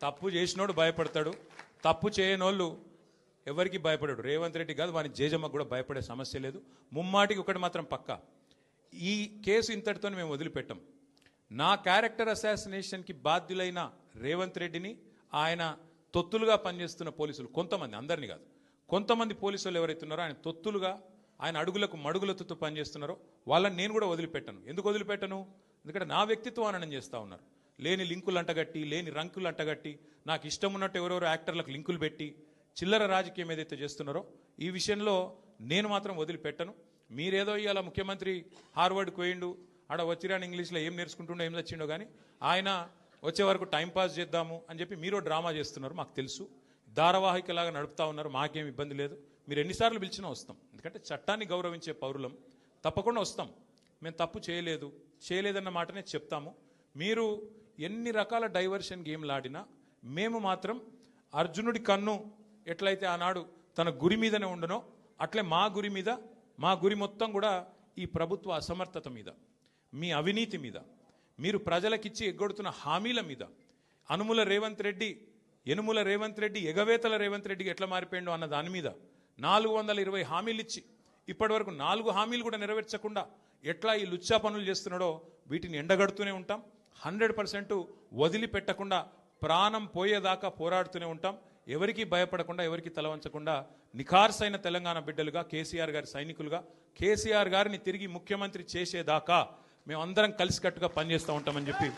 తప్పు చేసినోడు భయపడతాడు, తప్పు చేయనోళ్ళు ఎవరికి భయపడాడు. రేవంత్ రెడ్డి కాదు, వాని జేజమ్మకు కూడా భయపడే సమస్య లేదు. ముమ్మాటికి ఒకటి మాత్రం పక్కా, ఈ కేసు ఇంతటితో మేము వదిలిపెట్టాం. నా క్యారెక్టర్ అసాసినేషన్కి బాధ్యులైన రేవంత్ రెడ్డిని ఆయన తొత్తులుగా పనిచేస్తున్న పోలీసులు కొంతమంది, అందరినీ కాదు, కొంతమంది పోలీసులు ఎవరైతున్నారో ఆయన తొత్తులుగా, ఆయన అడుగులకు మడుగులతో పనిచేస్తున్నారో వాళ్ళని నేను కూడా వదిలిపెట్టను. ఎందుకు వదిలిపెట్టను? ఎందుకంటే నా వ్యక్తిత్వం హననం చేస్తూ ఉన్నారు. లేని లింకులు అంటగట్టి, లేని రంకులు అంటగట్టి, నాకు ఇష్టం ఉన్నట్టు ఎవరెవరో యాక్టర్లకు లింకులు పెట్టి చిల్లర రాజకీయం ఏదైతే చేస్తున్నారో ఈ విషయంలో నేను మాత్రం వదిలిపెట్టను. మీరేదో ఇవాళ ముఖ్యమంత్రి హార్వర్డ్కి పోయిండు, ఆడ వచ్చిరాని ఇంగ్లీష్లో ఏం నేర్చుకుంటుండో ఏం వచ్చిండో కానీ ఆయన వచ్చే వరకు టైంపాస్ చేద్దాము అని చెప్పి మీరు డ్రామా చేస్తున్నారు. మాకు తెలుసు, ధారావాహికలాగా నడుపుతా ఉన్నారు. మాకేం ఇబ్బంది లేదు. మీరు ఎన్నిసార్లు పిలిచినా వస్తాం. ఎందుకంటే చట్టాన్ని గౌరవించే పౌరులం, తప్పకుండా వస్తాం. మేము తప్పు చేయలేదన్న మాటనే చెప్తాము. మీరు ఎన్ని రకాల డైవర్షన్ గేమ్లు ఆడినా మేము మాత్రం అర్జునుడి కన్ను ఎట్లయితే ఆనాడు తన గురి మీదనే ఉండనో అట్లే మా గురి మొత్తం కూడా ఈ ప్రభుత్వ అసమర్థత మీద, మీ అవినీతి మీద, మీరు ప్రజలకిచ్చి ఎగ్గొడుతున్న హామీల మీద, యనుమల రేవంత్ రెడ్డి ఎగవేతల రేవంత్ రెడ్డికి ఎట్లా మారిపోయిండో అన్న దాని మీద 420 హామీలు ఇచ్చి ఇప్పటి వరకు 4 హామీలు కూడా నెరవేర్చకుండా ఎట్లా ఈ లుచ్చా పనులు చేస్తున్నాడో వీటిని ఎండగడుతూనే ఉంటాం. 100% వదిలిపెట్టకుండా ప్రాణం పోయేదాకా పోరాడుతూనే ఉంటాం. ఎవరికి భయపడకుండా, ఎవరికి తలవంచకుండా నిఖార్సైన తెలంగాణ బిడ్డలుగా, కేసీఆర్ గారి సైనికులుగా, కేసీఆర్ గారిని తిరిగి ముఖ్యమంత్రి చేసేదాకా మేమందరం కలిసికట్టుగా పనిచేస్తూ ఉంటామని చెప్పి